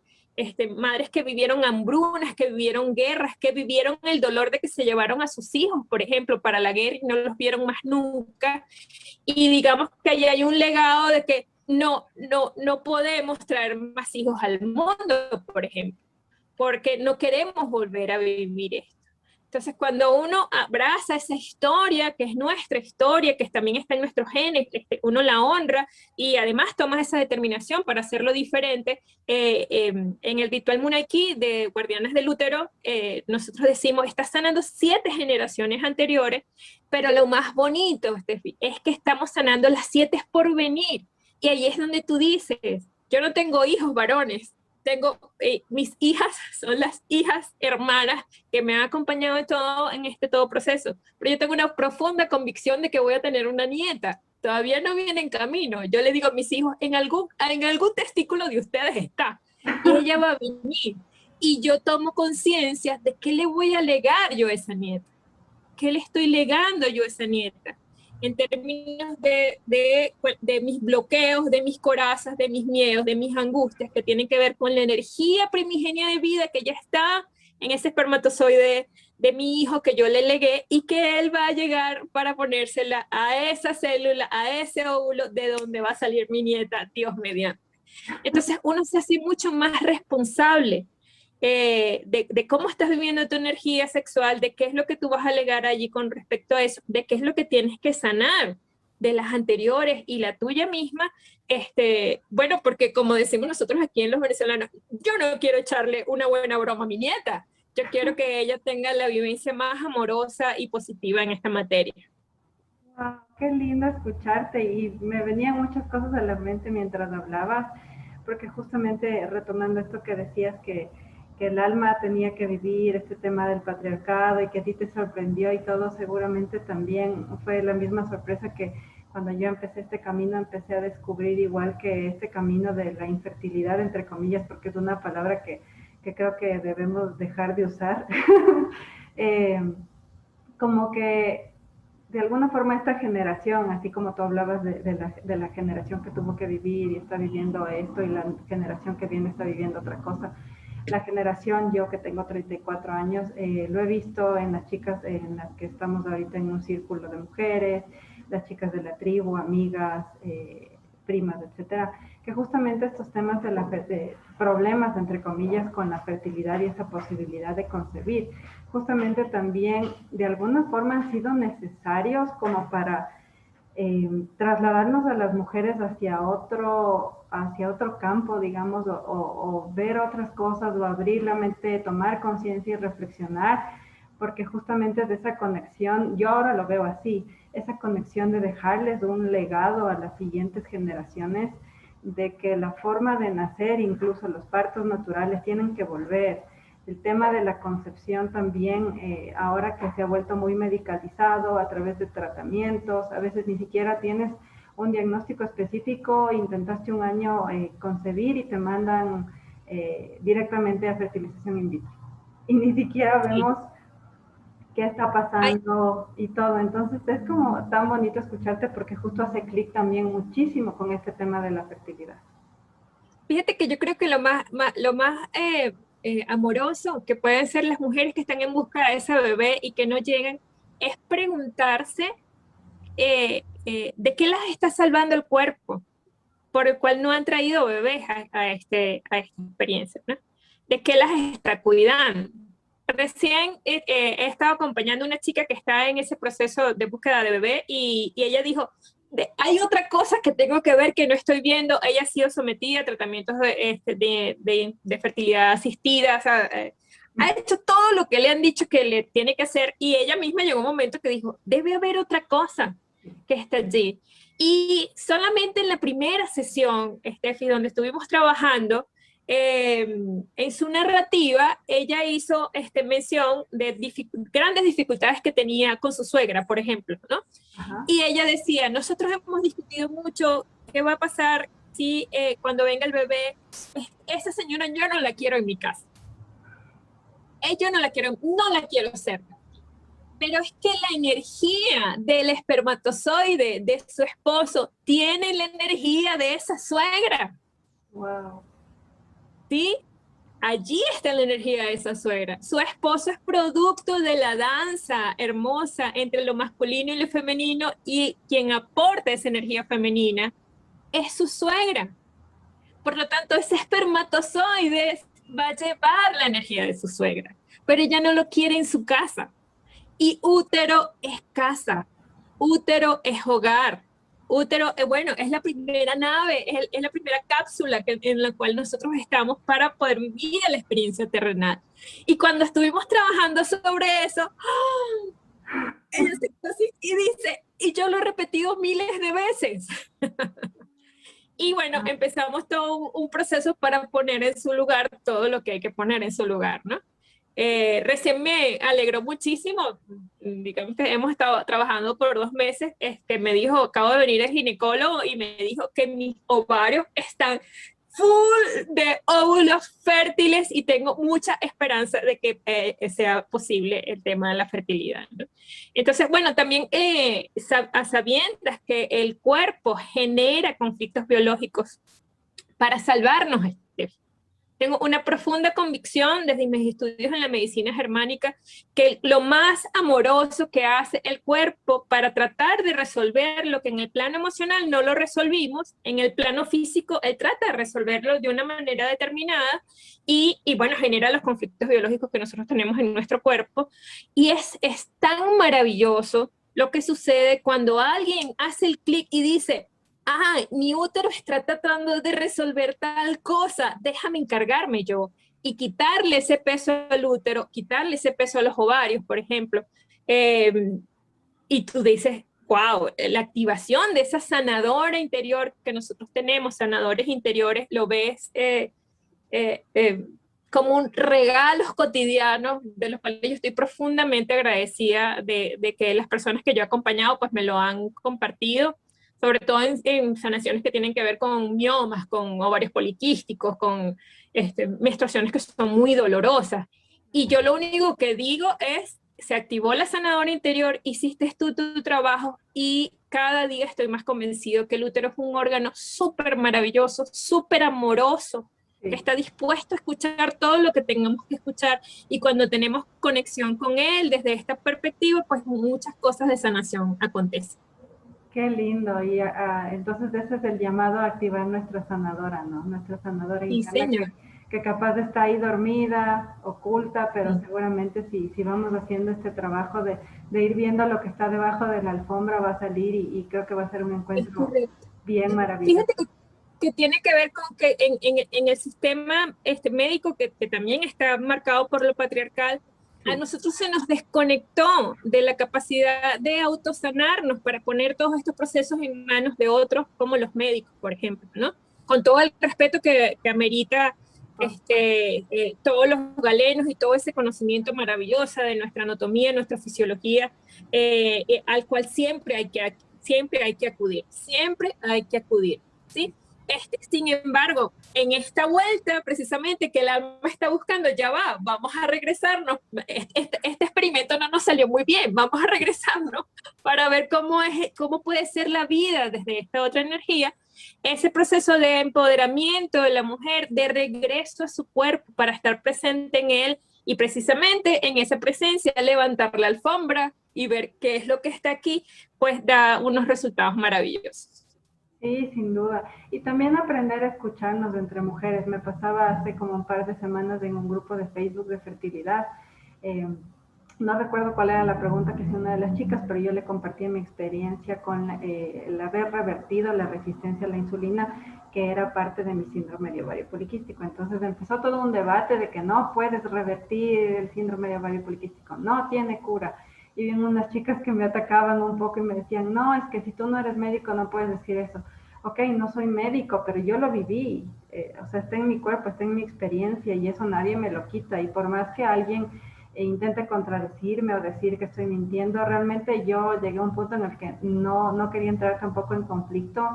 madres que vivieron hambrunas, que vivieron guerras, que vivieron el dolor de que se llevaron a sus hijos, por ejemplo, para la guerra y no los vieron más nunca. Y digamos que ahí hay un legado de que no podemos traer más hijos al mundo, por ejemplo, porque no queremos volver a vivir esto. Entonces, cuando uno abraza esa historia, que es nuestra historia, que también está en nuestros genes, uno la honra y además toma esa determinación para hacerlo diferente. En el ritual Munaiki de Guardianes del Útero, nosotros decimos, está sanando 7 generaciones anteriores, pero lo más bonito, Steffi, es que estamos sanando las 7 por venir. Y ahí es donde tú dices, yo no tengo hijos varones, mis hijas son las hijas hermanas que me han acompañado en todo proceso, pero yo tengo una profunda convicción de que voy a tener una nieta, todavía no viene en camino, yo le digo a mis hijos, en algún testículo de ustedes está, y ella va a venir, y yo tomo conciencia de qué le voy a legar yo a esa nieta, qué le estoy legando yo a esa nieta, en términos de mis bloqueos, de mis corazas, de mis miedos, de mis angustias, que tienen que ver con la energía primigenia de vida que ya está en ese espermatozoide de mi hijo que yo le legué y que él va a llegar para ponérsela a esa célula, a ese óvulo de donde va a salir mi nieta, Dios mediante. Entonces uno se hace mucho más responsable de cómo estás viviendo tu energía sexual, de qué es lo que tú vas a alegar allí con respecto a eso, de qué es lo que tienes que sanar de las anteriores y la tuya misma, bueno, porque como decimos nosotros aquí en los venezolanos, yo no quiero echarle una buena broma a mi nieta, yo quiero que ella tenga la vivencia más amorosa y positiva en esta materia. Wow, qué lindo escucharte y me venían muchas cosas a la mente mientras hablabas, porque justamente retomando esto que decías que el alma tenía que vivir este tema del patriarcado y que a ti te sorprendió y todo, seguramente también fue la misma sorpresa que cuando yo empecé este camino, empecé a descubrir igual que este camino de la infertilidad, entre comillas, porque es una palabra que creo que debemos dejar de usar. eh, Como que de alguna forma esta generación, así como tú hablabas de la generación que tuvo que vivir y está viviendo esto y la generación que viene está viviendo otra cosa, la generación, yo que tengo 34 años, lo he visto en las chicas en las que estamos ahorita en un círculo de mujeres, las chicas de la tribu, amigas, primas, etcétera, que justamente estos temas de problemas, entre comillas, con la fertilidad y esa posibilidad de concebir, justamente también de alguna forma han sido necesarios como para trasladarnos a las mujeres hacia otro campo, digamos, o ver otras cosas, o abrir la mente, tomar conciencia y reflexionar, porque justamente de esa conexión, yo ahora lo veo así, esa conexión de dejarles un legado a las siguientes generaciones, de que la forma de nacer, incluso los partos naturales, tienen que volver. El tema de la concepción también, ahora que se ha vuelto muy medicalizado a través de tratamientos, a veces ni siquiera tienes un diagnóstico específico, intentaste un año concebir y te mandan directamente a fertilización in vitro. Y ni siquiera Sí. vemos qué está Ay, pasando y todo. Entonces es como tan bonito escucharte porque justo hace clic también muchísimo con este tema de la fertilidad. fíjate que yo creo que lo más amoroso que pueden ser las mujeres que están en busca de ese bebé y que no llegan es preguntarse de qué las está salvando el cuerpo, por el cual no han traído bebés a esta experiencia, ¿no? ¿De qué las está cuidando? Recién he estado acompañando a una chica que está en ese proceso de búsqueda de bebé y ella dijo, hay otra cosa que tengo que ver que no estoy viendo. Ella ha sido sometida a tratamientos de fertilidad asistida, o sea, ha hecho todo lo que le han dicho que le tiene que hacer y ella misma llegó un momento que dijo, debe haber otra cosa que está allí. Y solamente en la primera sesión, Steffi, donde estuvimos trabajando, en su narrativa, ella hizo mención de grandes dificultades que tenía con su suegra, por ejemplo, ¿no? Ajá. Y ella decía, nosotros hemos discutido mucho qué va a pasar si cuando venga el bebé, esa señora yo no la quiero en mi casa. Yo no la quiero, no la quiero cerca. Pero es que la energía del espermatozoide de su esposo tiene la energía de esa suegra, Wow. ¿sí? Allí está la energía de esa suegra. Su esposo es producto de la danza hermosa entre lo masculino y lo femenino y quien aporta esa energía femenina es su suegra. Por lo tanto, ese espermatozoide va a llevar la energía de su suegra, pero ella no lo quiere en su casa. Y útero es casa, útero es hogar. Útero, bueno, es la primera nave, es la primera cápsula en la cual nosotros estamos para poder vivir la experiencia terrenal. Y cuando estuvimos trabajando sobre eso, ¡oh! Ella se quedó así y dice, y yo lo he repetido miles de veces. Y bueno, empezamos todo un proceso para poner en su lugar todo lo que hay que poner en su lugar, ¿no? Recién me alegró muchísimo, digamos que hemos estado trabajando por 2 meses, me dijo, acabo de venir el ginecólogo y me dijo que mis ovarios están full de óvulos fértiles y tengo mucha esperanza de que sea posible el tema de la fertilidad, ¿no? Entonces, bueno, también a sabiendas que el cuerpo genera conflictos biológicos para salvarnos. Tengo una profunda convicción desde mis estudios en la medicina germánica que lo más amoroso que hace el cuerpo para tratar de resolver lo que en el plano emocional no lo resolvimos, en el plano físico él trata de resolverlo de una manera determinada y bueno, genera los conflictos biológicos que nosotros tenemos en nuestro cuerpo. Y es tan maravilloso lo que sucede cuando alguien hace el clic y dice, ah, mi útero está tratando de resolver tal cosa, déjame encargarme yo y quitarle ese peso al útero, quitarle ese peso a los ovarios, por ejemplo. Eh, y tú dices, wow, la activación de esa sanadora interior que nosotros tenemos, sanadores interiores, lo ves eh, eh, como un regalos cotidianos de los cuales yo estoy profundamente agradecida de que las personas que yo he acompañado pues me lo han compartido, sobre todo en sanaciones que tienen que ver con miomas, con ovarios poliquísticos, con menstruaciones que son muy dolorosas. Y yo lo único que digo es, se activó la sanadora interior, hiciste tú tu trabajo y cada día estoy más convencido que el útero es un órgano súper maravilloso, súper amoroso, que Sí. está dispuesto a escuchar todo lo que tengamos que escuchar y cuando tenemos conexión con él desde esta perspectiva, pues muchas cosas de sanación acontecen. Qué lindo. Y entonces ese es el llamado a activar nuestra sanadora, ¿no? Nuestra sanadora Sí, interna señor. que capaz está ahí dormida, oculta, pero Sí, seguramente si vamos haciendo este trabajo de ir viendo lo que está debajo de la alfombra va a salir y creo que va a ser un es encuentro correcto. bien maravilloso. Fíjate que tiene que ver con que en el sistema médico que también está marcado por lo patriarcal, a nosotros se nos desconectó de la capacidad de autosanarnos para poner todos estos procesos en manos de otros, como los médicos, por ejemplo, ¿no? Con todo el respeto que amerita todos los galenos y todo ese conocimiento maravilloso de nuestra anatomía, nuestra fisiología, al cual siempre hay que acudir, ¿sí? Sin embargo, en esta vuelta, precisamente, que el alma está buscando, ya va, vamos a regresarnos. Este experimento no nos salió muy bien, vamos a regresarnos para ver cómo puede ser la vida desde esta otra energía. Ese proceso de empoderamiento de la mujer, de regreso a su cuerpo para estar presente en él y precisamente en esa presencia levantar la alfombra y ver qué es lo que está aquí, pues da unos resultados maravillosos. Sí, sin duda. Y también aprender a escucharnos entre mujeres. Me pasaba hace como un par de semanas en un grupo de Facebook de fertilidad. No recuerdo cuál era la pregunta que hacía una de las chicas, pero yo le compartí mi experiencia con el haber revertido la resistencia a la insulina, que era parte de mi síndrome de ovario poliquístico. Entonces empezó todo un debate de que no puedes revertir el síndrome de ovario poliquístico, no tiene cura. Y vi unas chicas que me atacaban un poco y me decían, no, es que si tú no eres médico no puedes decir eso. Ok, no soy médico, pero yo lo viví. O sea, está en mi cuerpo, está en mi experiencia y eso nadie me lo quita. Y por más que alguien intente contradecirme o decir que estoy mintiendo, realmente yo llegué a un punto en el que no quería entrar tampoco en conflicto,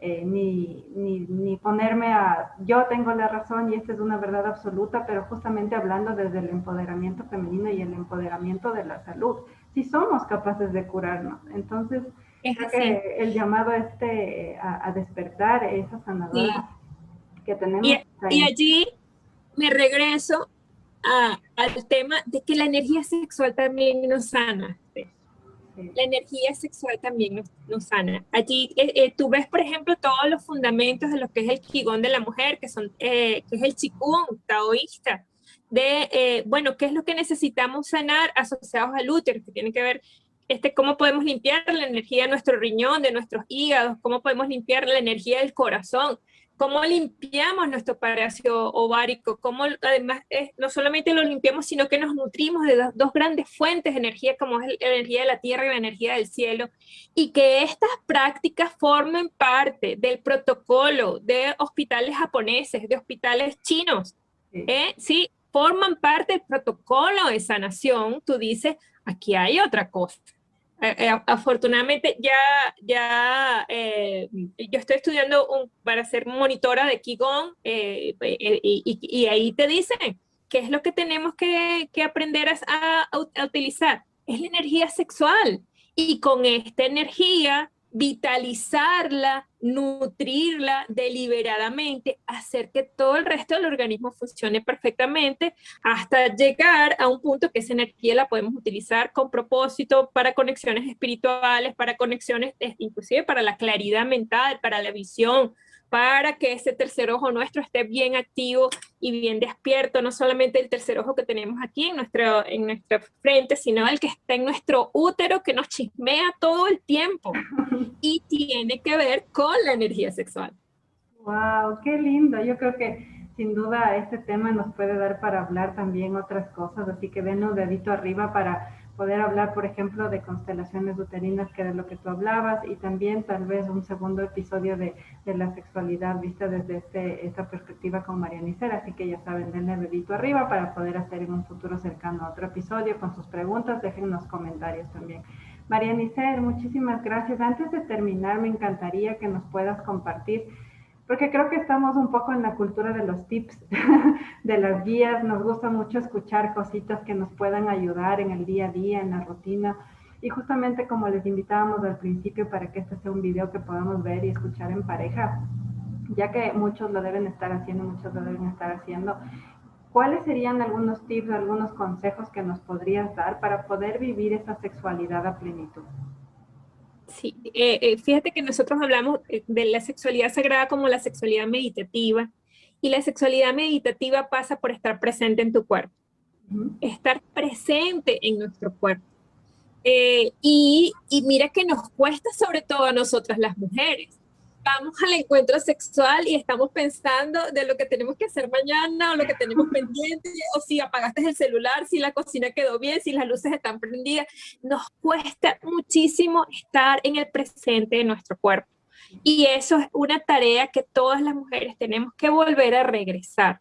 ni ponerme a yo tengo la razón y esta es una verdad absoluta, pero justamente hablando desde el empoderamiento femenino y el empoderamiento de la salud. Si somos capaces de curarnos, entonces creo que el llamado a despertar esa sanadora que tenemos. Y allí me regreso al tema de que la energía sexual también nos sana. La energía sexual también nos sana. Allí tú ves, por ejemplo, todos los fundamentos de lo que es el Qigong de la mujer, que es el Qigong taoísta, bueno, qué es lo que necesitamos sanar asociados al útero, que tiene que ver cómo podemos limpiar la energía de nuestro riñón, de nuestros hígados, cómo podemos limpiar la energía del corazón, cómo limpiamos nuestro palacio ovárico, cómo además no solamente lo limpiamos, sino que nos nutrimos de dos grandes fuentes de energía, como es la energía de la tierra y la energía del cielo, y que estas prácticas formen parte del protocolo de hospitales japoneses, de hospitales chinos, sí, forman parte del protocolo de sanación. Tú dices, aquí hay otra cosa. Afortunadamente yo estoy estudiando para ser monitora de Qigong y ahí te dicen qué es lo que tenemos que aprender a utilizar. Es la energía sexual y con esta energía vitalizarla, nutrirla deliberadamente, hacer que todo el resto del organismo funcione perfectamente hasta llegar a un punto que esa energía la podemos utilizar con propósito para conexiones espirituales, para conexiones inclusive para la claridad mental, para la visión, para que ese tercer ojo nuestro esté bien activo y bien despierto, no solamente el tercer ojo que tenemos aquí en nuestra frente, sino el que está en nuestro útero, que nos chismea todo el tiempo y tiene que ver con la energía sexual. ¡Wow! ¡Qué lindo! Yo creo que sin duda este tema nos puede dar para hablar también otras cosas, así que den un dedito arriba para poder hablar, por ejemplo, de constelaciones uterinas, que era lo que tú hablabas, y también tal vez un segundo episodio de la sexualidad vista desde esta perspectiva con Mariana Isser, así que ya saben, denle dedito arriba para poder hacer en un futuro cercano otro episodio con sus preguntas, déjennos comentarios también. Mariana Isser, muchísimas gracias. Antes de terminar, me encantaría que nos puedas compartir, porque creo que estamos un poco en la cultura de los tips, de las guías. Nos gusta mucho escuchar cositas que nos puedan ayudar en el día a día, en la rutina. Y justamente como les invitábamos al principio, para que este sea un video que podamos ver y escuchar en pareja, ya que muchos lo deben estar haciendo, muchos lo deben estar haciendo, ¿cuáles serían algunos tips, algunos consejos que nos podrías dar para poder vivir esa sexualidad a plenitud? Sí, fíjate que nosotros hablamos de la sexualidad sagrada como la sexualidad meditativa, y la sexualidad meditativa pasa por estar presente en tu cuerpo, estar presente en nuestro cuerpo. Y mira que nos cuesta, sobre todo a nosotras las mujeres, vamos al encuentro sexual y estamos pensando de lo que tenemos que hacer mañana o lo que tenemos pendiente, o si apagaste el celular, si la cocina quedó bien, si las luces están prendidas. Nos cuesta muchísimo estar en el presente de nuestro cuerpo. Y eso es una tarea que todas las mujeres tenemos que volver a regresar.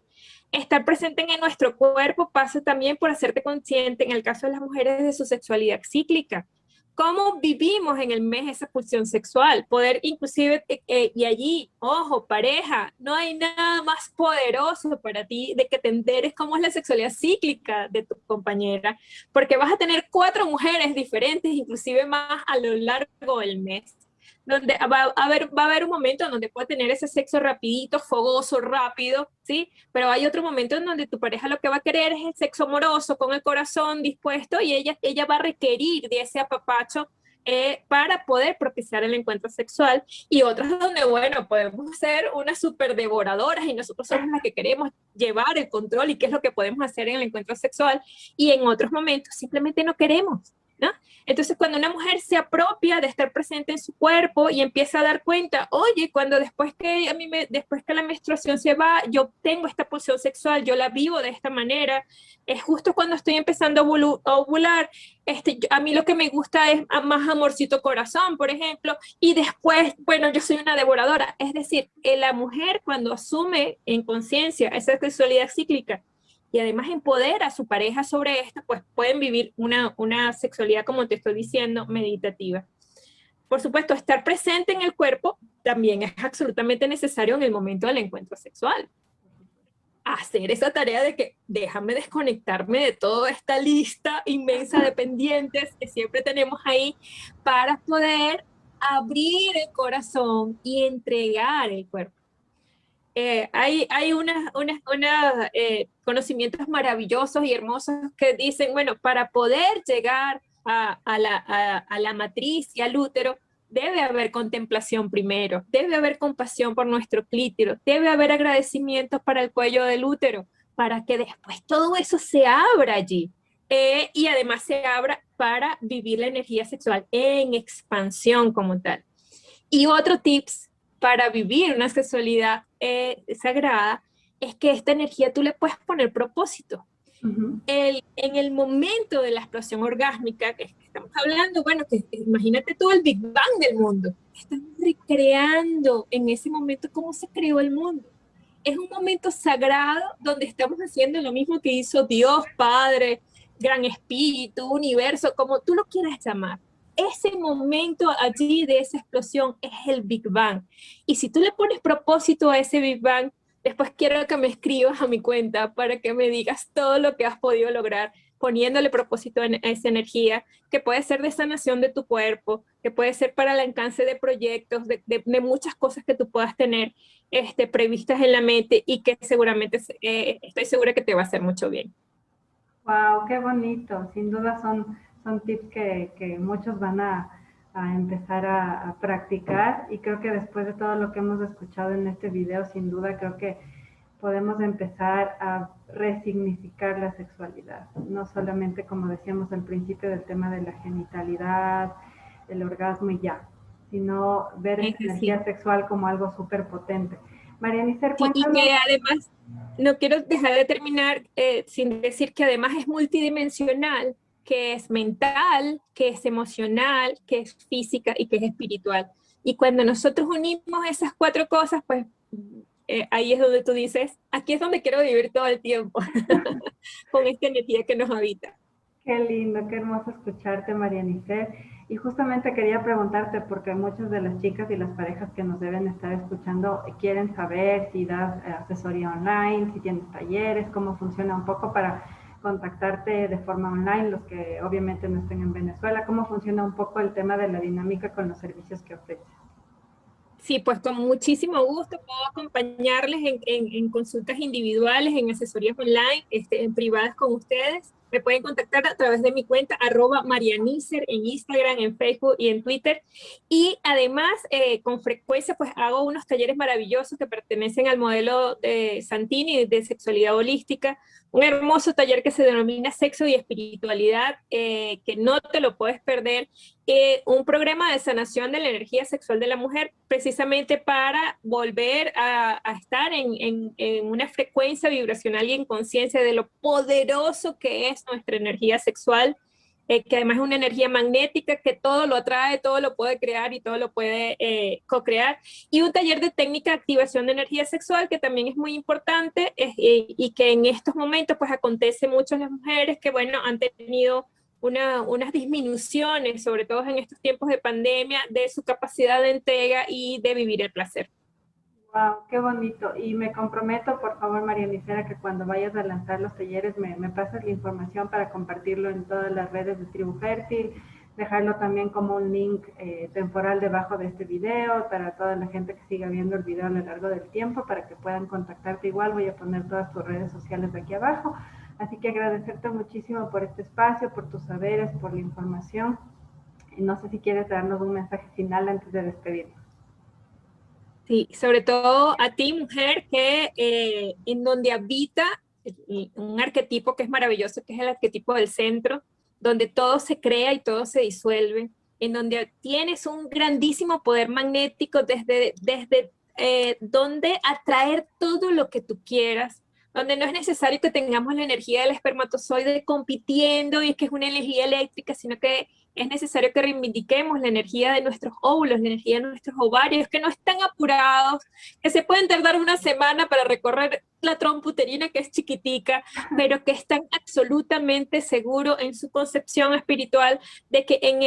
Estar presente en nuestro cuerpo pasa también por hacerte consciente, en el caso de las mujeres, de su sexualidad cíclica. Cómo vivimos en el mes esa pulsión sexual, poder inclusive, y allí, ojo, pareja, no hay nada más poderoso para ti de que te enteres cómo es la sexualidad cíclica de tu compañera, porque vas a tener 4 mujeres diferentes, inclusive más a lo largo del mes, donde va a haber un momento en donde puede tener ese sexo rapidito, fogoso, rápido, ¿sí? Pero hay otro momento en donde tu pareja lo que va a querer es el sexo amoroso, con el corazón dispuesto, y ella va a requerir de ese apapacho para poder propiciar el encuentro sexual, y otras donde, bueno, podemos ser unas súper devoradoras y nosotros somos las que queremos llevar el control y qué es lo que podemos hacer en el encuentro sexual, y en otros momentos simplemente no queremos, ¿no? Entonces, cuando una mujer se apropia de estar presente en su cuerpo y empieza a dar cuenta, oye, cuando después que después que la menstruación se va, yo tengo esta pulsión sexual, yo la vivo de esta manera, es justo cuando estoy empezando a ovular, a mí lo que me gusta es más amorcito corazón, por ejemplo, y después, bueno, yo soy una devoradora. Es decir, la mujer cuando asume en conciencia esa sexualidad cíclica, y además empodera a su pareja sobre esto, pues pueden vivir una sexualidad, como te estoy diciendo, meditativa. Por supuesto, estar presente en el cuerpo también es absolutamente necesario en el momento del encuentro sexual. Hacer esa tarea de que déjame desconectarme de toda esta lista inmensa de pendientes que siempre tenemos ahí para poder abrir el corazón y entregar el cuerpo. Hay unos conocimientos maravillosos y hermosos que dicen, bueno, para poder llegar a la matriz y al útero, debe haber contemplación primero, debe haber compasión por nuestro clítoris, debe haber agradecimientos para el cuello del útero, para que después todo eso se abra allí. Y además se abra para vivir la energía sexual en expansión como tal. Y otro tips para vivir una sexualidad sagrada es que esta energía tú le puedes poner propósito. Uh-huh. En el momento de la explosión orgásmica que estamos hablando, bueno, que imagínate todo el Big Bang del mundo. Estamos recreando en ese momento cómo se creó el mundo. Es un momento sagrado donde estamos haciendo lo mismo que hizo Dios, Padre, Gran Espíritu, Universo, como tú lo quieras llamar. Ese momento allí de esa explosión es el Big Bang. Y si tú le pones propósito a ese Big Bang, después quiero que me escribas a mi cuenta para que me digas todo lo que has podido lograr poniéndole propósito a esa energía, que puede ser de sanación de tu cuerpo, que puede ser para el alcance de proyectos, de muchas cosas que tú puedas tener previstas en la mente y que seguramente estoy segura que te va a hacer mucho bien. Wow, qué bonito. Sin duda son tips que muchos van a empezar a practicar, y creo que después de todo lo que hemos escuchado en este video, sin duda creo que podemos empezar a resignificar la sexualidad. No solamente, como decíamos al principio, del tema de la genitalidad, el orgasmo y ya, sino ver esa energía sexual como algo súper potente. Marianicer, cuéntanos. Y que además, no quiero dejar de terminar sin decir que además es multidimensional, que es mental, que es emocional, que es física y que es espiritual. Y cuando nosotros unimos esas 4 cosas, pues ahí es donde tú dices, aquí es donde quiero vivir todo el tiempo, con esta energía que nos habita. Qué lindo, qué hermoso escucharte, Marianicer. Y justamente quería preguntarte, porque muchas de las chicas y las parejas que nos deben estar escuchando quieren saber si das asesoría online, si tienes talleres, cómo funciona un poco para contactarte de forma online, los que obviamente no estén en Venezuela, cómo funciona un poco el tema de la dinámica con los servicios que ofreces. Sí, pues con muchísimo gusto puedo acompañarles en consultas individuales, en asesorías online, en privadas con ustedes. Me pueden contactar a través de mi cuenta @marianicer en Instagram, en Facebook y en Twitter. Y además, con frecuencia, pues hago unos talleres maravillosos que pertenecen al modelo de Santini de sexualidad holística, un hermoso taller que se denomina Sexo y Espiritualidad, que no te lo puedes perder, un programa de sanación de la energía sexual de la mujer, precisamente para volver a estar en una frecuencia vibracional y en conciencia de lo poderoso que es nuestra energía sexual, que además es una energía magnética que todo lo atrae, todo lo puede crear y todo lo puede co-crear. Y un taller de técnica de activación de energía sexual que también es muy importante y que en estos momentos pues acontece mucho en las mujeres que, bueno, han tenido unas disminuciones, sobre todo en estos tiempos de pandemia, de su capacidad de entrega y de vivir el placer. Wow, qué bonito. Y me comprometo, por favor, María Nicera, que cuando vayas a lanzar los talleres me pases la información para compartirlo en todas las redes de Tribu Fértil, dejarlo también como un link temporal debajo de este video para toda la gente que siga viendo el video a lo largo del tiempo, para que puedan contactarte igual. Voy a poner todas tus redes sociales aquí abajo. Así que agradecerte muchísimo por este espacio, por tus saberes, por la información. Y no sé si quieres darnos un mensaje final antes de despedirnos. Sí, sobre todo a ti, mujer, que en donde habita un arquetipo que es maravilloso, que es el arquetipo del centro, donde todo se crea y todo se disuelve, en donde tienes un grandísimo poder magnético desde donde atraer todo lo que tú quieras, donde no es necesario que tengamos la energía del espermatozoide compitiendo y es que es una energía eléctrica, sino que es necesario que reivindiquemos la energía de nuestros óvulos, la energía de nuestros ovarios, que no están apurados, que se pueden tardar una semana para recorrer la trompa uterina, que es chiquitica, pero que están absolutamente seguros en su concepción espiritual de que en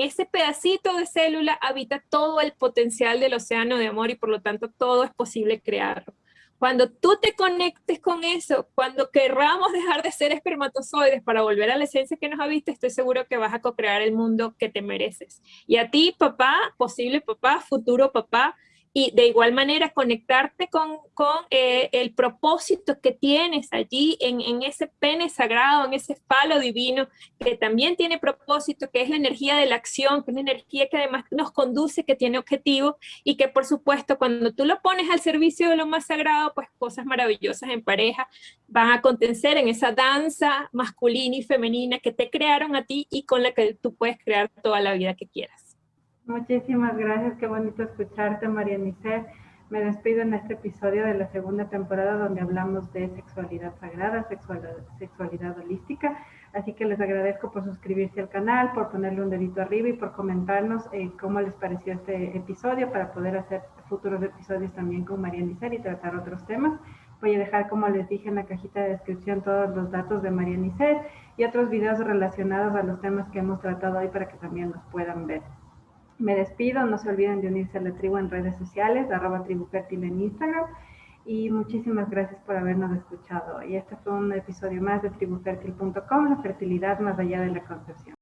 ese pedacito de célula habita todo el potencial del océano de amor y por lo tanto todo es posible crearlo. Cuando tú te conectes con eso, cuando querramos dejar de ser espermatozoides para volver a la esencia que nos habita, estoy seguro que vas a co-crear el mundo que te mereces. Y a ti, papá, posible papá, futuro papá, y de igual manera conectarte con el propósito que tienes allí en ese pene sagrado, en ese falo divino, que también tiene propósito, que es la energía de la acción, que es la energía que además nos conduce, que tiene objetivo y que por supuesto cuando tú lo pones al servicio de lo más sagrado, pues cosas maravillosas en pareja van a acontecer en esa danza masculina y femenina que te crearon a ti y con la que tú puedes crear toda la vida que quieras. Muchísimas gracias, qué bonito escucharte, María Nicet. Me despido en este episodio de la segunda temporada donde hablamos de sexualidad sagrada, sexualidad holística. Así que les agradezco por suscribirse al canal, por ponerle un dedito arriba y por comentarnos cómo les pareció este episodio para poder hacer futuros episodios también con María Nicet y tratar otros temas. Voy a dejar, como les dije, en la cajita de descripción todos los datos de María Nicet y otros videos relacionados a los temas que hemos tratado hoy para que también los puedan ver. Me despido, no se olviden de unirse a la tribu en redes sociales, @tribufertil en Instagram, y muchísimas gracias por habernos escuchado. Y este fue un episodio más de tribufertil.com, la fertilidad más allá de la concepción.